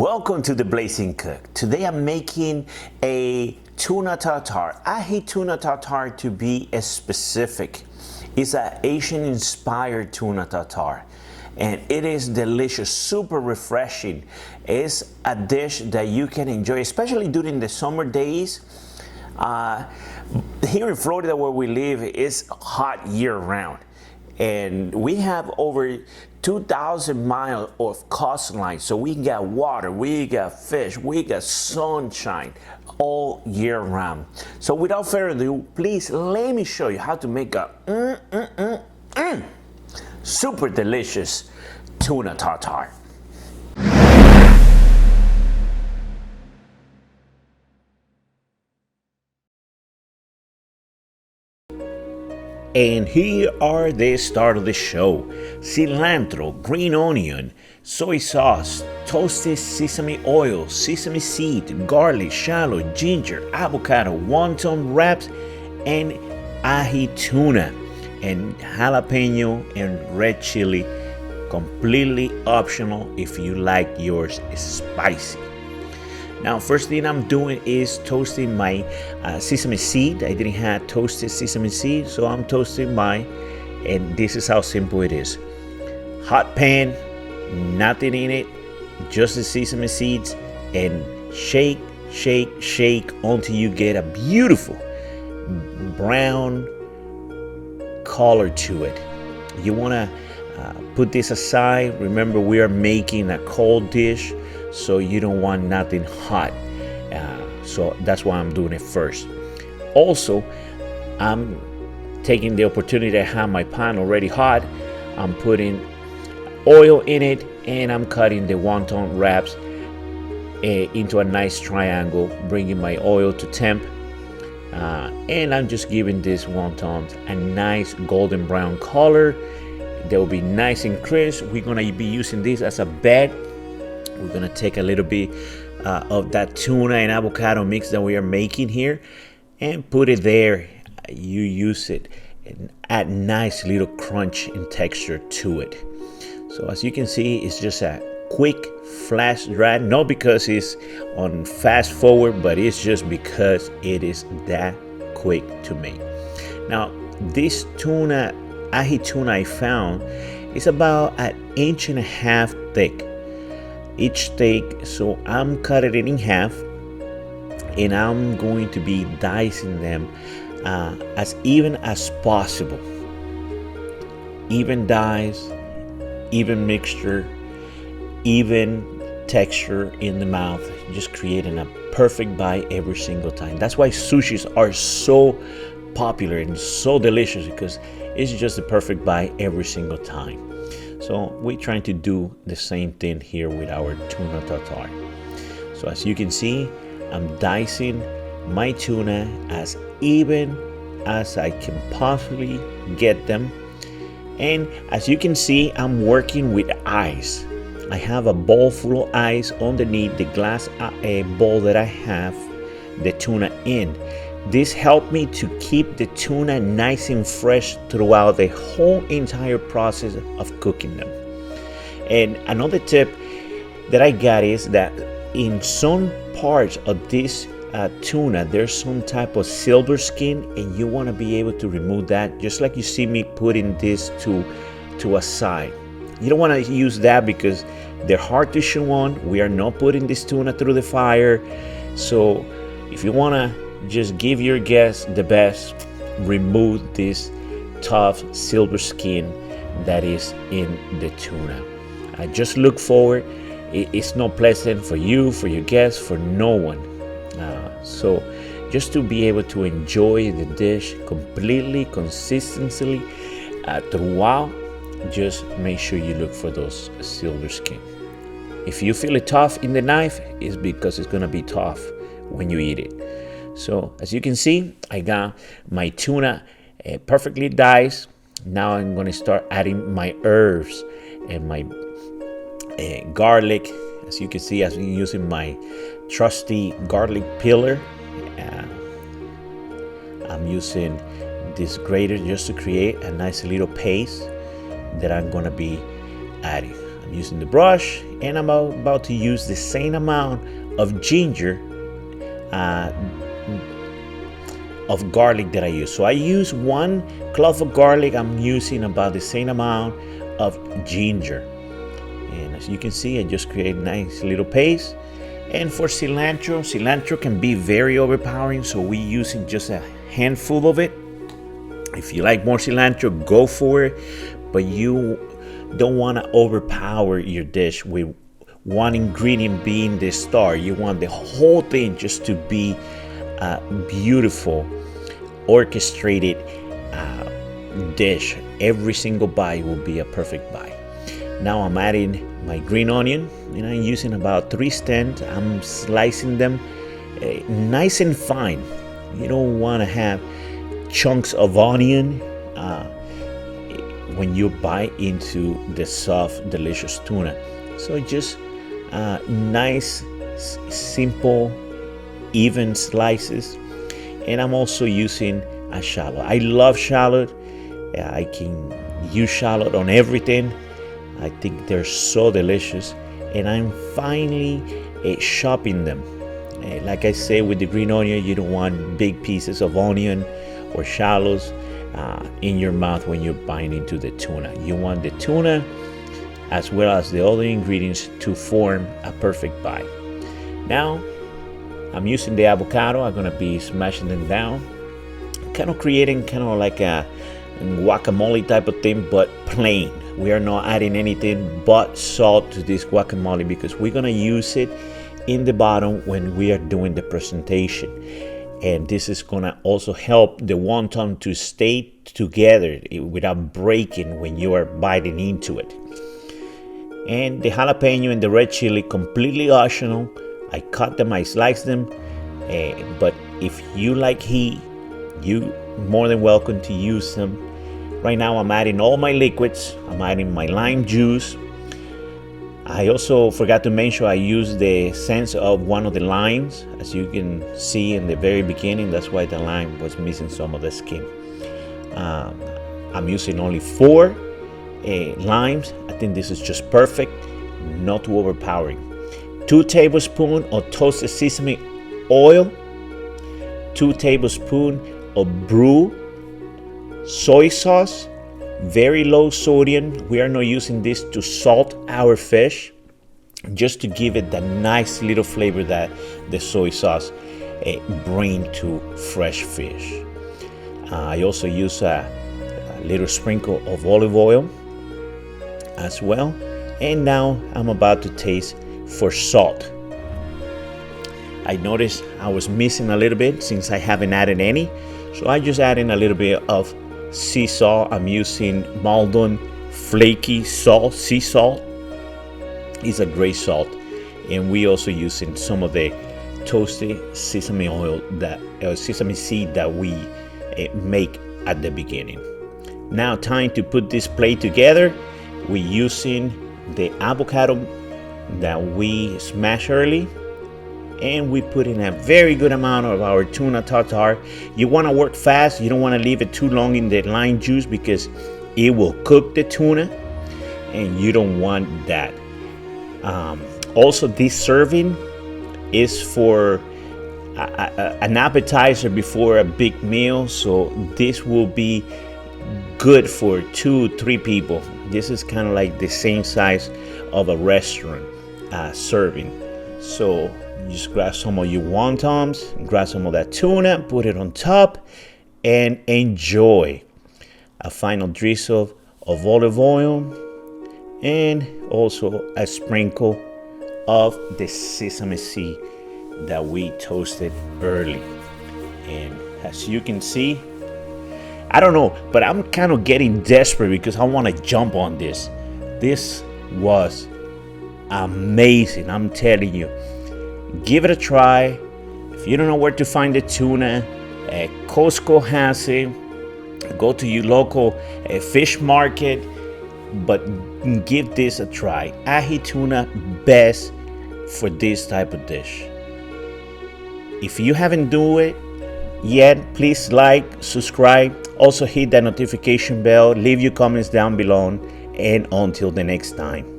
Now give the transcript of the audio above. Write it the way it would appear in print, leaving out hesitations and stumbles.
Welcome to the Blazing Cook. Today I'm making a tuna tartare. I hate tuna tartare to be specific. It's an Asian inspired tuna tartare and it is delicious, super refreshing. It's a dish that you can enjoy, especially during the summer days. Here in Florida where we live, it's hot year round. And we have over 2,000 miles of coastline. So we got water, we got fish, we got sunshine all year round. So without further ado, please let me show you how to make a super delicious tuna tartare. And here are the start of the show. Cilantro, green onion, soy sauce, toasted sesame oil, sesame seed, garlic, shallot, ginger, avocado, wonton wraps, and ahi tuna, and jalapeno and red chili. Completely optional if you like yours spicy. Now, first thing I'm doing is toasting my sesame seed. I didn't have toasted sesame seed, so I'm toasting mine. And this is how simple it is. Hot pan, nothing in it, just the sesame seeds, and shake, shake, shake until you get a beautiful brown color to it. You want to put this aside. Remember, we are making a cold dish, so you don't want nothing hot. So that's why I'm doing it first. Also, I'm taking the opportunity to have my pan already hot. I'm putting oil in it and I'm cutting the wonton wraps into a nice triangle, bringing my oil to temp. And I'm just giving these wontons a nice golden brown color. They will be nice and crisp. We're gonna be using this as a bed. We're gonna take a little bit of that tuna and avocado mix that we are making here and put it there. You use it and add nice little crunch and texture to it. So as you can see, it's just a quick flash dry, not because it's on fast forward, but it's just because it is that quick to make. Now, this tuna, ahi tuna I found, is about 1.5 inches thick. Each steak, so I'm cutting it in half and I'm going to be dicing them as even as possible. Even dice, even mixture, even texture in the mouth, just creating a perfect bite every single time. That's why sushis are so popular and so delicious, because it's just the perfect bite every single time. So we're trying to do the same thing here with our tuna tartare. So as you can see, I'm dicing my tuna as even as I can possibly get them. And as you can see, I'm working with ice. I have a bowl full of ice underneath the glass bowl that I have the tuna in. This helped me to keep the tuna nice and fresh throughout the whole entire process of cooking them. And another tip that I got is that in some parts of this tuna, there's some type of silver skin, and you want to be able to remove that, just like you see me putting this to a side. You don't want to use that because they're hard to chew on. We are not putting this tuna through the fire. So if you want to just give your guest the best, remove this tough silver skin that is in the tuna. I just look forward. It's not pleasant for you, for your guests, for no one. So just to be able to enjoy the dish completely, consistently throughout, just make sure you look for those silver skin. If you feel it tough in the knife, it's because it's gonna be tough when you eat it. So as you can see, I got my tuna perfectly diced. Now I'm going to start adding my herbs and my garlic. As you can see, I'm using my trusty garlic peeler. I'm using this grater just to create a nice little paste that I'm going to be adding. I'm using the brush, and I'm about to use the same amount of ginger, of garlic that I use. So I use 1 clove of garlic. I'm using about the same amount of ginger. And as you can see, I just create a nice little paste. And for cilantro can be very overpowering, so we're using just a handful of it. If you like more cilantro, go for it, but you don't want to overpower your dish with one ingredient being the star. You want the whole thing just to be a beautiful, orchestrated dish. Every single bite will be a perfect bite. Now I'm adding my green onion, and I'm using about 3 stems. I'm slicing them nice and fine. You don't want to have chunks of onion when you bite into the soft, delicious tuna. So just nice, simple, even slices. And I'm also using a shallot. I love shallot. I can use shallot on everything. I think they're so delicious. And I'm finally chopping them. Like I say, with the green onion, you don't want big pieces of onion or shallots in your mouth when you're biting into the tuna. You want the tuna as well as the other ingredients to form a perfect bite. Now I'm using the avocado. I'm gonna be smashing them down, kind of creating kind of like a guacamole type of thing, but plain. We are not adding anything but salt to this guacamole because we're gonna use it in the bottom when we are doing the presentation. And this is gonna also help the wonton to stay together without breaking when you are biting into it. And the jalapeno and the red chili, completely optional. I cut them, I slice them, but if you like heat, you more than welcome to use them. Right now I'm adding all my liquids. I'm adding my lime juice. I also forgot to mention I used the sense of one of the limes. As you can see in the very beginning, that's why the lime was missing some of the skin. I'm using only 4 limes. I think this is just perfect, not too overpowering. 2 tablespoons of toasted sesame oil, 2 tablespoons of brew soy sauce, very low sodium. We are not using this to salt our fish, just to give it that nice little flavor that the soy sauce bring to fresh fish. I also use a little sprinkle of olive oil as well. And now I'm about to taste for salt. I noticed I was missing a little bit since I haven't added any, so I just add in a little bit of sea salt. I'm using Maldon flaky salt, sea salt. It's a great salt. And we also using some of the toasted sesame oil, that sesame seed that we make at the beginning. Now time to put this plate together. We're using the avocado that we smashed early, and we put in a very good amount of our tuna tartare. You want to work fast. You don't want to leave it too long in the lime juice because it will cook the tuna, and you don't want that. Also, this serving is for an appetizer before a big meal, so this will be good for 2-3 people. This is kind of like the same size of a restaurant serving. So just grab some of your wontons, grab some of that tuna, put it on top, and enjoy. A final drizzle of olive oil, and also a sprinkle of the sesame seed that we toasted early. And as you can see, I don't know, but I'm kind of getting desperate because I want to jump on this. This was amazing, I'm telling you. Give it a try. If you don't know where to find the tuna, Costco has it. Go to your local fish market, but give this a try. Ahi tuna, best for this type of dish. If you haven't done it yet, please like, subscribe, also hit that notification bell, leave your comments down below, and until the next time.